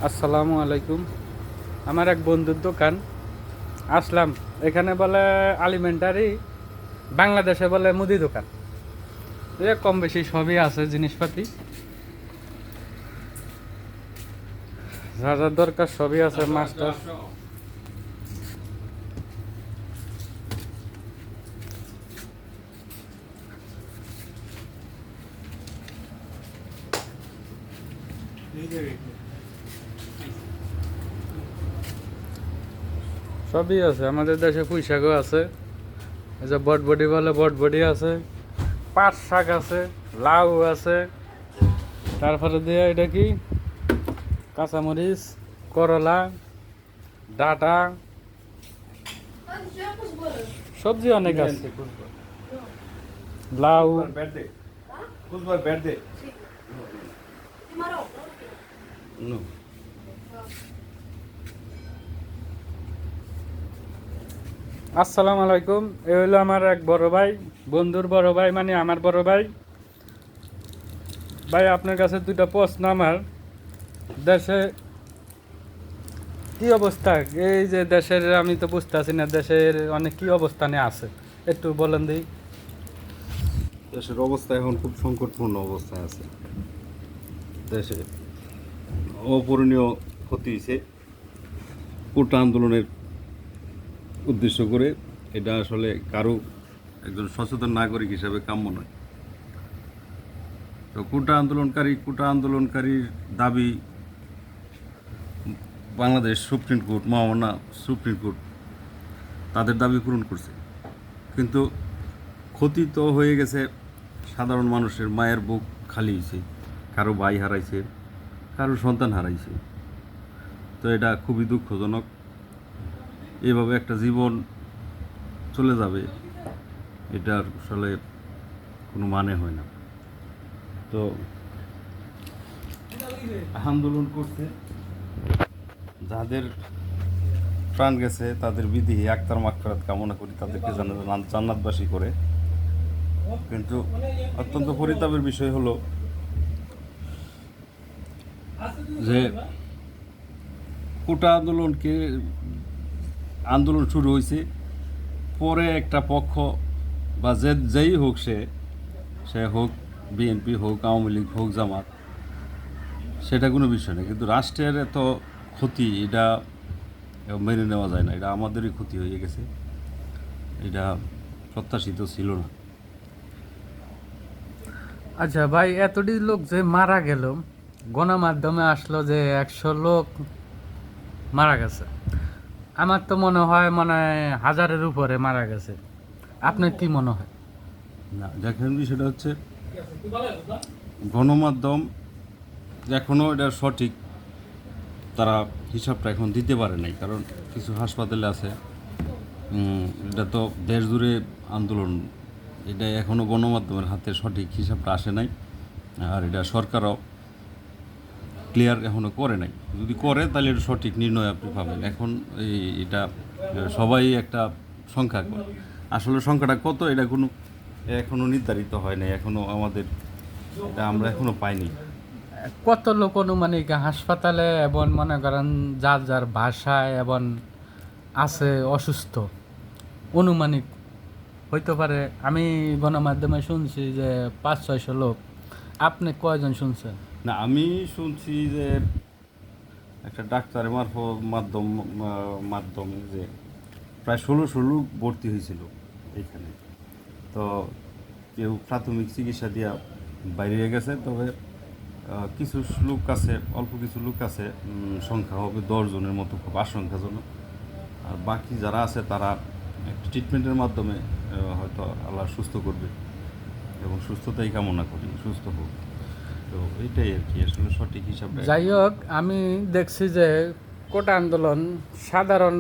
আসসালামু আলাইকুম। আমার এক বন্ধুর দোকান আসলাম। এখানে বলে আলিমেন্টারি, বাংলাদেশে বলে মুদি দোকান। কম বেশি সবই আছে, জিনিসপাতি যা যা দরকার সবই আছে। মাস্টার সবই আছে। আমাদের দেশে পুঁই শাকও আছে, এই যে বটবডি বলে বটবডি আছে, পাট শাক আছে, লাউ আছে, তারপরে দিয়ে এটা কি কাঁচামরিচ, করলা, ডাটা, সবজি অনেক আছে, লাউ। আসসালামু আলাইকুম। এ হলো আমার এক বড় ভাই, বন্ধুর বড় ভাই, মানে আমার বড় ভাই। ভাই, আপনার কাছে দুইটা প্রশ্ন আমার। দেশে কি অবস্থা? এই যে দেশের, আমি তো বুঝতে পারছি না দেশের অনেক কি অবস্থানে আছে, একটু বলেন দিই। দেশের অবস্থা এখন খুব সংকটপূর্ণ অবস্থায় আছে। দেশে অপূরণীয় ক্ষতি হয়েছে কোটা আন্দোলনের উদ্দেশ্য করে। এটা আসলে কারো একজন সচেতন নাগরিক হিসাবে কাম্য নয়। তো কোটা আন্দোলনকারীর দাবি বাংলাদেশ সুপ্রিম কোর্ট, মহামান্য সুপ্রিম কোর্ট তাদের দাবি পূরণ করছে, কিন্তু ক্ষতি তো হয়ে গেছে। সাধারণ মানুষের মায়ের বুক খালি হয়েছে, কারো ভাই হারাইছে, কারো সন্তান হারাইছে। তো এটা খুবই দুঃখজনক। এভাবে একটা জীবন চলে যাবে, এটার আসলে কোনো মানে হয় না। তো আন্দোলন করতে যাদের প্রাণ গেছে তাদের বিধি আক্তার মাগফিরাত কামনা করি, তাদেরকে যেন জান্নাতবাসী করে। কিন্তু অত্যন্ত পরিতাপের বিষয় হলো যে কোটা আন্দোলন শুরু হয়েছে, পরে একটা পক্ষ বা যেই হোক, সে হোক বিএনপি, হোক আওয়ামী লীগ, হোক জামাত, সেটা কোনো বিষয় না। কিন্তু রাষ্ট্রের এত ক্ষতি, এটা মেনে নেওয়া যায় না। এটা আমাদেরই ক্ষতি হয়ে গেছে, এটা প্রত্যাশিত ছিল না। আচ্ছা ভাই, এতটি লোক যে মারা গেল, গণমাধ্যমে আসলো যে 100 লোক মারা গেছে। আমার তো মনে হয় হাজারের উপরে মারা গেছে। আপনার কি মনে হয়? না, দেখেন বিষয়টা হচ্ছে গণমাধ্যম এখনও এটা সঠিক তারা হিসাবটা এখন দিতে পারে নাই। কারণ কিছু হাসপাতালে আছে, এটা তো দেশ জুড়ে আন্দোলন, এটা এখনও গণমাধ্যমের হাতে সঠিক হিসাবটা আসে নাই। আর এটা সরকারও ক্লিয়ার এখনও করে নাই। যদি করে তাহলে এটা সঠিক নির্ণয় আপনি পাবেন। এখন এটা সবাই একটা সংখ্যা করে, আসলে সংখ্যাটা কত এটা কোনো এখনও নির্ধারিত হয় নাই। এখনও আমাদের এটা আমরা এখনও পাইনি। কত লোক অনুমানিক হাসপাতালে এবং মনে করেন যার যার বাসায় এবং আছে অসুস্থ, অনুমানিক হইতে পারে। আমি গণমাধ্যমে শুনছি যে 500-600 লোক। আপনি কয়জন শুনছেন? না, আমি শুনছি যে একটা ডাক্তারের মাধ্যমে যে প্রায় 1600 লোক ভর্তি হয়েছিল এইখানে। তো কেউ প্রাথমিক চিকিৎসা দিয়া বাইরে গেছে, তবে কিছু লোক আছে, অল্প কিছু লোক আছে, সংখ্যা হবে 10 জনের মতো, খুব আশঙ্কাজনক। আর বাকি যারা আছে তারা একটা ট্রিটমেন্টের মাধ্যমে হয়তো আল্লাহ সুস্থ করবে, এবং সুস্থতাই কামনা করি, সুস্থ হোক। তো এইটাই আর কি, আসলে সঠিক হিসাবটা। যাই হোক, আমি দেখছি যে কোটা আন্দোলন সাধারণ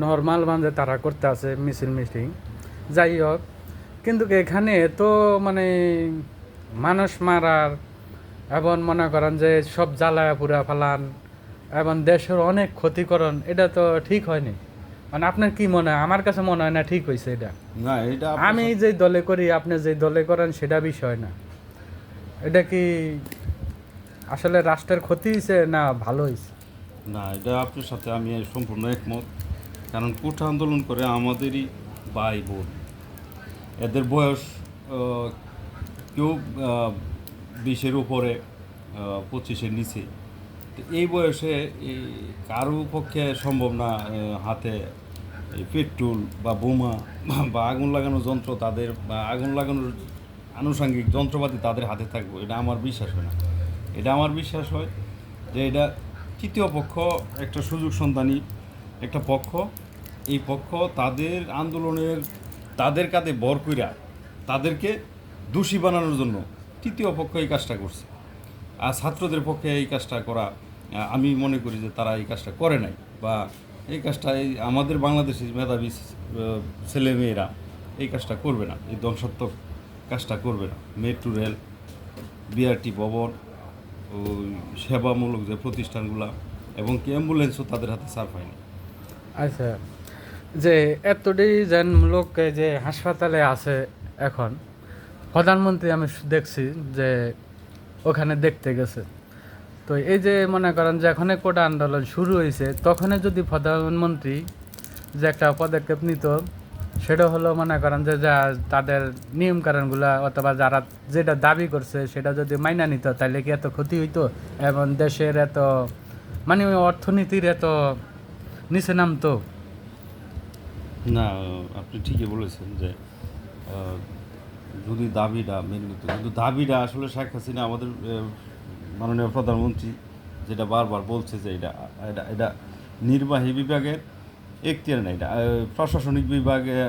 নর্মাল ভাবে তারা করতে আছে, মিছিল মিটিং। যাই হোক, কিন্তু এখানে তো মানুষ মারার এবং মনে করেন যে সব জ্বালায়া পুরা ফেলান এবং দেশের অনেক ক্ষতিকরণ, এটা তো ঠিক হয়নি। আপনার কি মনে হয়? আমার কাছে মনে হয় না ঠিক হয়েছে এটা। না, এটা আমি যেই দলে করি, আপনি যেই দলে করেন সেটা বিষয় না। এটা কি আসলে রাষ্ট্রের ক্ষতি হয়েছে না ভালো হয়েছে? না, এটা আপনার সাথে আমি সম্পূর্ণ একমত। কারণ কোঠা আন্দোলন করে আমাদেরই ভাই বোন, এদের বয়স কেউ 20-এর উপরে, 25-এর নিচে। তো এই বয়সে এই কারো পক্ষে সম্ভব না হাতে এই পেট্রোল বা বোমা বা আগুন লাগানোর যন্ত্র তাদের, বা আগুন লাগানোর আনুষঙ্গিক যন্ত্রপাতি তাদের হাতে থাকবে, এটা আমার বিশ্বাস হয় না। এটা আমার বিশ্বাস হয় যে এটা তৃতীয় পক্ষ, একটা সুযোগ সন্ধানী একটা পক্ষ। এই পক্ষ তাদের আন্দোলনের, তাদের কাঁধে ভর কইরা তাদেরকে দোষী বানানোর জন্য তৃতীয় পক্ষ এই কাজটা করছে। আর ছাত্রদের পক্ষে এই কাজটা করা, আমি মনে করি যে তারা এই কাজটা করে নাই, বা এই কাজটা এই আমাদের বাংলাদেশের মেধাবী ছেলেমেয়েরা এই কাজটা করবে না, এই ধ্বংসাত্মক কাজটা করবে না। মেট্রো রেল, বিআরটি ভবন, ওই সেবামূলক যে প্রতিষ্ঠানগুলা, এবং কি অ্যাম্বুলেন্সও তাদের হাতে সার্ভ হয়নি। আচ্ছা, যে এতটাই যেন লোক এই যে হাসপাতালে আছে এখন, প্রধানমন্ত্রী আমি দেখছি যে ওখানে দেখতে গেছে। তো এই যে মনে করেন যে এখন কোটা আন্দোলন শুরু হয়েছে, তখনই যদি প্রধানমন্ত্রী যে একটা পদক্ষেপ নিত, সেটা হলো মনে করেন যে যা তাদের নিয়মকানুনগুলো অথবা যারা যেটা দাবি করছে সেটা যদি মাইনা নিত, তাহলে কি এত ক্ষতি হইতো এবং দেশের এত মানে অর্থনীতির এত নিচে নামতো? না, আপনি ঠিকই বলেছেন যে যদি দাবিটা মেনে নিত, কিন্তু দাবিটা আসলে শেখ হাসিনা আমাদের মাননীয় প্রধানমন্ত্রী যেটা বারবার বলছে যে এটা এটা এটা নির্বাহী বিভাগের এখতিয়ার না, এটা প্রশাসনিক বিভাগের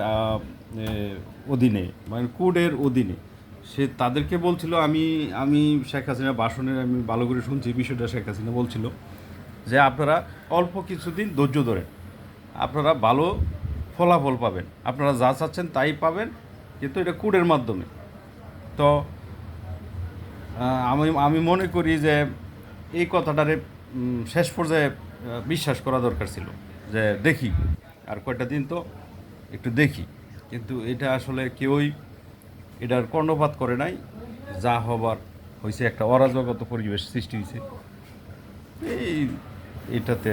অধীনে, মানে কোডের অধীনে। সে তাদেরকে বলছিল, আমি আমি শেখ হাসিনা ভাষণের আমি ভালো করে শুনছি বিষয়টা। শেখ হাসিনা বলছিল যে আপনারা অল্প কিছুদিন ধৈর্য ধরেন, আপনারা ভালো ফলাফল পাবেন, আপনারা যা চাচ্ছেন তাই পাবেন, কিন্তু এটা কোডের মাধ্যমে। তো আমি আমি মনে করি যে এই কথাটারে শেষ পর্যায়ে বিশ্বাস করা দরকার ছিল, যে দেখি আর কয়টা দিন তো একটু দেখি। কিন্তু এটা আসলে কেউই এটার কর্ণপাত করে নাই। যা হবার হয়েছে, একটা অরাজকতা পরিবেশ সৃষ্টি হয়েছে। এই এটাতে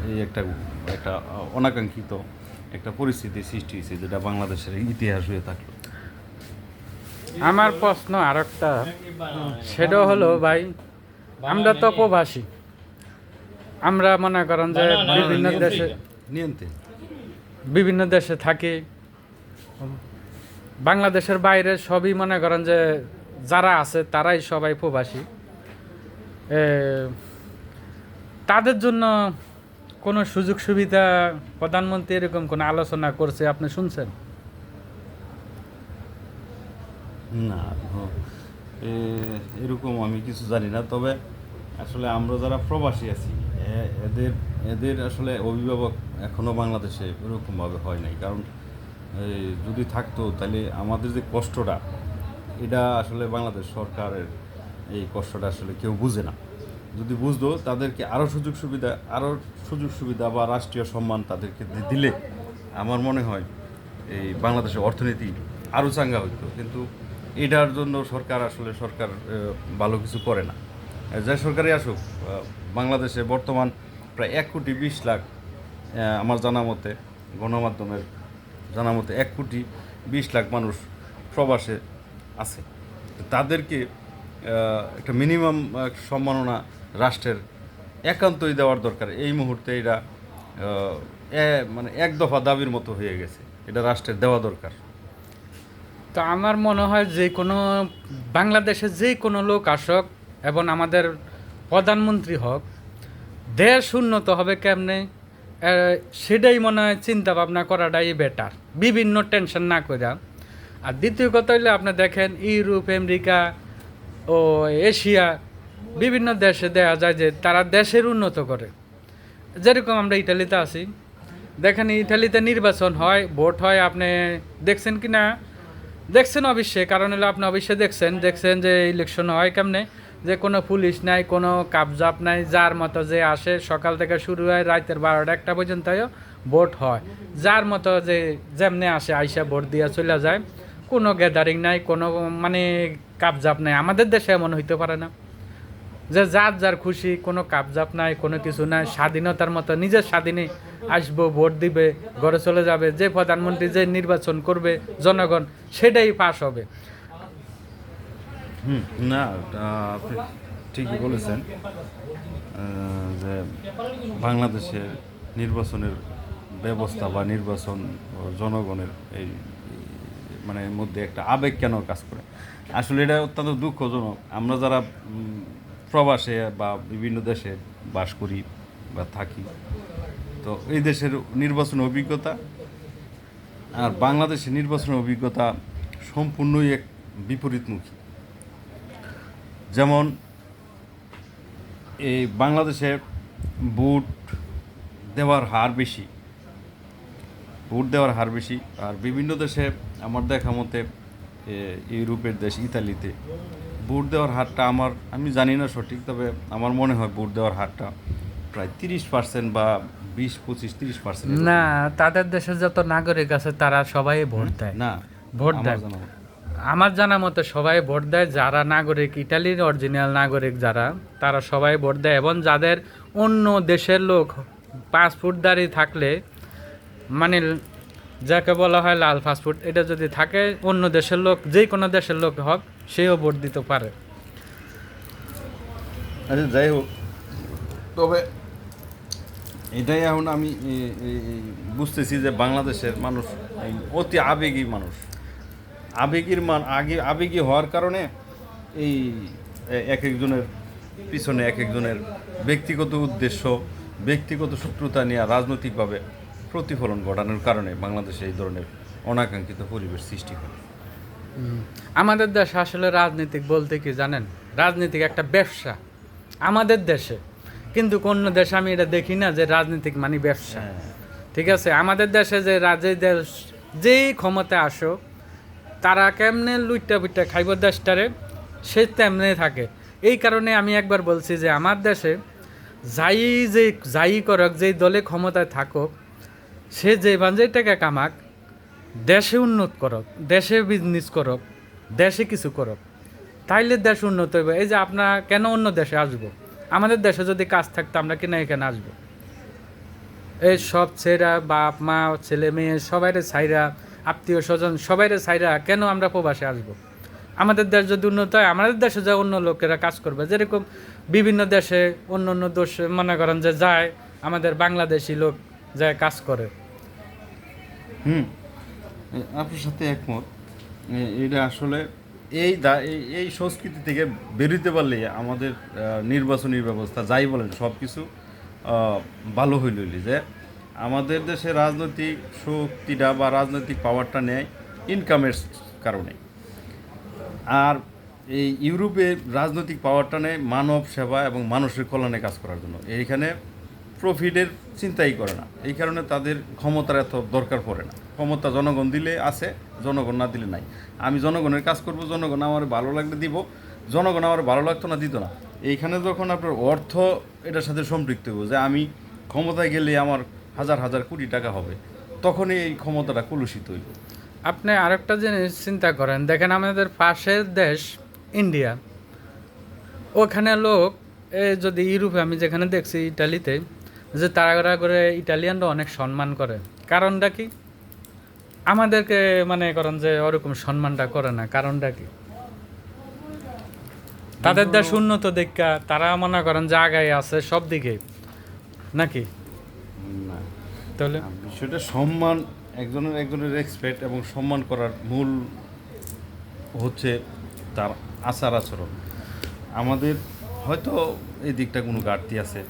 এই একটা একটা অনাকাঙ্ক্ষিত একটা পরিস্থিতি সৃষ্টি হয়েছে, যেটা বাংলাদেশের ইতিহাস হয়ে থাকলো। আমার প্রশ্ন আরেকটা, সেটা হলো ভাই, আমরা তো প্রবাসী, আমরা মনে করেন যে বিভিন্ন দেশে থাকি। বাংলাদেশের বাইরে সবই মনে করেন যে যারা আছে তারাই সবাই প্রবাসী। তাদের জন্য কোনো সুযোগ সুবিধা প্রধানমন্ত্রী এরকম কোনো আলোচনা করছে আপনি শুনছেন? না, এরকম আমি কিছু জানি না। তবে আসলে আমরা যারা প্রবাসী আছি, এদের এদের আসলে অভিভাবক এখনও বাংলাদেশে ওরকমভাবে হয় নাই। কারণ যদি থাকতো তাহলে আমাদের যে কষ্টটা, এটা আসলে বাংলাদেশ সরকারের এই কষ্টটা আসলে কেউ বুঝে না। যদি বুঝতো, তাদেরকে আরও সুযোগ সুবিধা বা রাষ্ট্রীয় সম্মান তাদেরকে দিলে আমার মনে হয় এই বাংলাদেশের অর্থনীতি আরও চাঙ্গা হতো। কিন্তু এটার জন্য সরকার ভালো কিছু করে না। যে সরকারই আসুক, বাংলাদেশে বর্তমান প্রায় 1,20,00,000, আমার জানা মতে, গণমাধ্যমের জানা মতে 1,20,00,000 মানুষ প্রবাসে আছে। তাদেরকে একটা মিনিমাম সম্মাননা রাষ্ট্রের একান্তই দেওয়ার দরকার। এই মুহূর্তে এটা মানে এক দফা দাবির মতো হয়ে গেছে, এটা রাষ্ট্রের দেওয়া দরকার। তো আমার মনে হয় যে কোনো বাংলাদেশে যে কোনো লোক আসুক এবং আমাদের প্রধানমন্ত্রী হোক, দেশ উন্নত হবে কেমনে সেটাই মনে হয় চিন্তা ভাবনা করাটাই বেটার, বিভিন্ন টেনশন না করে। আর দ্বিতীয় কথা হইলে আপনি দেখেন ইউরোপ, আমেরিকা ও এশিয়া বিভিন্ন দেশে দেখা যায় যে তারা দেশের উন্নত করে। যেরকম আমরা ইটালিতে আছি, দেখেন ইটালিতে নির্বাচন হয়, ভোট হয়, আপনি দেখছেন কি না? দেখছেন অবশ্যই, কারণ হলো আপনি অবশ্যই দেখছেন যে ইলেকশন হয় কেমনে, যে কোনো পুলিশ নাই, কোনো কাবজাপ নাই, যার মতো যে আসে, সকাল থেকে শুরু হয় রাতের 12টা-1টা পর্যন্ত ভোট হয়, যার মতো যে যেমনে আসে আইসা ভোট দিয়ে চলে যায়, কোনো গ্যাদারিং নাই, কোনো মানে কাবজাপ নাই। আমাদের দেশে এমন হইতে পারে না। যে যার যার খুশি, কোনো কাপজাপ নাই, কোনো কিছু নাই, স্বাধীনতার মতো নিজের স্বাধীনে আসবো, ভোট দিবে, ঘরে চলে যাবে, যে প্রধানমন্ত্রী যে নির্বাচন করবে জনগণ সেটাই পাস হবে। না, আপনি ঠিকই বলেছেন যে বাংলাদেশের নির্বাচনের ব্যবস্থা বা নির্বাচন জনগণের এই মানে মধ্যে একটা আবেগ কেন কাজ করে। আসলে এটা অত্যন্ত দুঃখজনক। আমরা যারা প্রবাসে বা বিভিন্ন দেশে বাস করি বা থাকি, তো এই দেশের নির্বাচন অভিজ্ঞতা আর বাংলাদেশের নির্বাচনের অভিজ্ঞতা সম্পূর্ণই এক বিপরীতমুখী। যেমন এই বাংলাদেশে ভোট দেওয়ার হার বেশি, আর বিভিন্ন দেশে আমার দেখা মতে ইউরোপের দেশ ইতালিতে ভোট দেওয়ার হারটা আমি জানি না সঠিক, তবে আমার মনে হয় ভোট দেওয়ার হারটা প্রায় 30% বা 20-25-30%। না, তাদের দেশে যত নাগরিক আছে তারা সবাই ভোট দেয়। না, ভোট আমার দেয়, জানা মতে। আমার জানা মতে সবাই ভোট দেয়। যারা নাগরিক, ইটালির অরিজিনাল নাগরিক যারা, তারা সবাই ভোট দেয়। এবং যাদের অন্য দেশের লোক পাসপোর্টধারী থাকলে, মানে যাকে বলা হয় লাল পাসপোর্ট, এটা যদি থাকে, অন্য দেশের লোক, যে কোনো দেশের লোক হোক, সেও ভোট দিতে পারে। আচ্ছা, যাই হোক, তবে এটাই এখন আমি বুঝতেছি যে বাংলাদেশের মানুষ অতি আবেগী মানুষ। আবেগী হওয়ার কারণে এই এক একজনের পিছনে এক একজনের ব্যক্তিগত উদ্দেশ্য, ব্যক্তিগত শত্রুতা নিয়ে রাজনৈতিকভাবে প্রতিফলন ঘটানোর কারণে বাংলাদেশে এই ধরনের অনাকাঙ্ক্ষিত পরিবেশ সৃষ্টি হয়। আমাদের দেশে আসলে রাজনীতিক বলতে কি জানেন, রাজনীতিক একটা ব্যবসা আমাদের দেশে, কিন্তু অন্য দেশে আমি এটা দেখি না যে রাজনীতিক মানে ব্যবসা। ঠিক আছে, আমাদের দেশে যে যেই ক্ষমতা আসো, তারা কেমনে লুইটা পুইটা খাইব দেশটারে, সে তেমনি থাকে। এই কারণে আমি একবার বলছি যে আমার দেশে যাই করক, যেই দলে ক্ষমতায় থাকুক, সে যে বাঞ্জাই টাকা কামাক, দেশে উন্নত করক, দেশে বিজনেস করক, দেশে কিছু করক, তাইলে দেশ উন্নত হইবে। এই যে আপনার কেন অন্য দেশে আসবো? আমাদের দেশে যদি কাজ থাকতো আমরা কেন এখানে আসবো? এই সব ছেড়া, বাপ মা ছেলে মেয়ে সবাইরে ছাইরা, আত্মীয় স্বজন সবাইরে ছাইরা কেন আমরা প্রবাসে আসবো? আমাদের দেশ যদি উন্নত হয়, আমাদের দেশে যায় অন্য লোকেরা কাজ করবে। যেরকম বিভিন্ন দেশে অন্য দেশ মনে করেন যে যায়, আমাদের বাংলাদেশি লোক যায় কাজ করে। আপনার সাথে একমত। এটা আসলে এই সংস্কৃতি থেকে বেরোতে পারলে আমাদের নির্বাচনী ব্যবস্থা যাই বলেন সব কিছু ভালো হইল, যে আমাদের দেশে রাজনৈতিক শক্তিটা বা রাজনৈতিক পাওয়ারটা নেয় ইনকামের কারণে, আর এই ইউরোপে রাজনৈতিক পাওয়ারটা নেয় মানব সেবা এবং মানুষের কল্যাণে কাজ করার জন্য। এইখানে প্রফিটের চিন্তাই করে না, এই কারণে তাদের ক্ষমতার এত দরকার পড়ে না। ক্ষমতা জনগণ দিলে আছে, জনগণ না দিলে নাই। আমি জনগণের কাজ করব, জনগণ আমার ভালো লাগলে দিব, জনগণ আমার ভালো লাগতো না দিত না। এইখানে যখন আপনার অর্থ এটার সাথে সম্পৃক্ত হইব, যে আমি ক্ষমতায় গেলে আমার হাজার হাজার কোটি টাকা হবে, তখনই এই ক্ষমতাটা কলুষিত হইব। আপনি আরেকটা জিনিস চিন্তা করেন, দেখেন আমাদের পাশের দেশ ইন্ডিয়া, ওখানে লোক যদি ইউরোপে, আমি যেখানে দেখছি ইটালিতে, যে তারা করে ইটালিয়ানরা অনেক সম্মান করে। কারণটা কি? আমাদেরকে মানে করেন যে ওরকম সম্মানটা করে না, কারণটা কি? তাদের দেশ উন্নত দেখা তারা মনে করেন যে আগায় আছে সব দিকে, নাকি? না, তাহলে বিষয়টা সম্মান, একজনের রেসপেক্ট এবং সম্মান করার মূল হচ্ছে তার আচার আচরণ। আমাদের হয়তো এই দিকটা কোনো ঘাটতি আছে।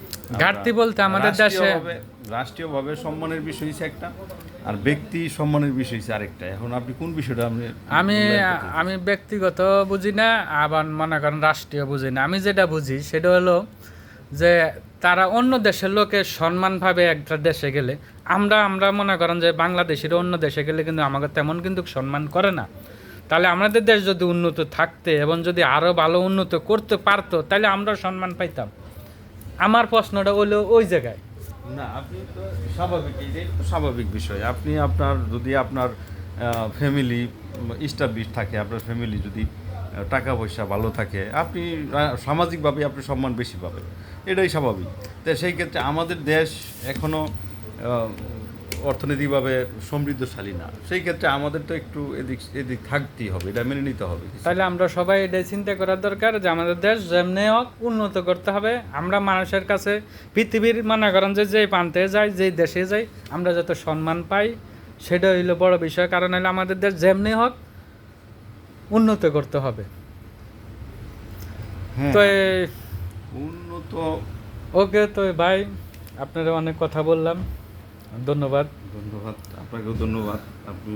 ঘাটতি বলতে আমাদের দেশে রাষ্ট্রীয়ভাবে সম্মানের বিষয় হচ্ছে একটা, আর ব্যক্তি সম্মানের বিষয় হচ্ছে আরেকটা। এখন আপনি কোন বিষয়টা আমি ব্যক্তিগত বুঝি না, আবার মনে করেন রাষ্ট্রীয় বুঝি না। আমি যেটা বুঝি সেটা হলো যে তারা অন্য দেশের লোকের সম্মান ভাবে একটা দেশে গেলে, আমরা মনে করেন যে বাংলাদেশের অন্য দেশে গেলে কিন্তু আমাকে তেমন কিন্তু সম্মান করে না। তাহলে আমাদের দেশ যদি উন্নত থাকতে এবং যদি আরও ভালো উন্নত করতে পারতো, তাহলে আমরা সম্মান পাইতাম। আমার প্রশ্নটা হলো ওই জায়গায়। না, আপনি তো স্বাভাবিক বিষয়। আপনি যদি আপনার ফ্যামিলি এস্টাবলিশ থাকে, আপনার ফ্যামিলি যদি টাকা পয়সা ভালো থাকে, আপনি সামাজিকভাবে আপনি সম্মান বেশি পাবেন, এটাই স্বাভাবিক। তো সেই ক্ষেত্রে আমাদের দেশ এখনও অর্থনৈতিকভাবে সমৃদ্ধশালী না, সেই ক্ষেত্রে আমাদের তো একটু এদিক এদিক থাকতেই হবে, এটা মেনে নিতে হবে। তাহলে আমরা সবাই এটাই চিন্তা করার দরকার যে আমাদের দেশ যেমনি হোক উন্নত করতে হবে। আমরা মানুষের কাছে পৃথিবীর মনে করেন যে যেই প্রান্তে যাই, যেই দেশে যাই, আমরা যত সম্মান পাই সেটা হইলো বড় বিষয়। কারণ হলো আমাদের দেশ যেমনি হোক উন্নত করতে হবে। হ্যাঁ, তো উন্নত। ওকে, তো ভাই আপনারা অনেক কথা বললাম, ধন্যবাদ। ধন্যবাদ, আপনাকেও ধন্যবাদ। আপনি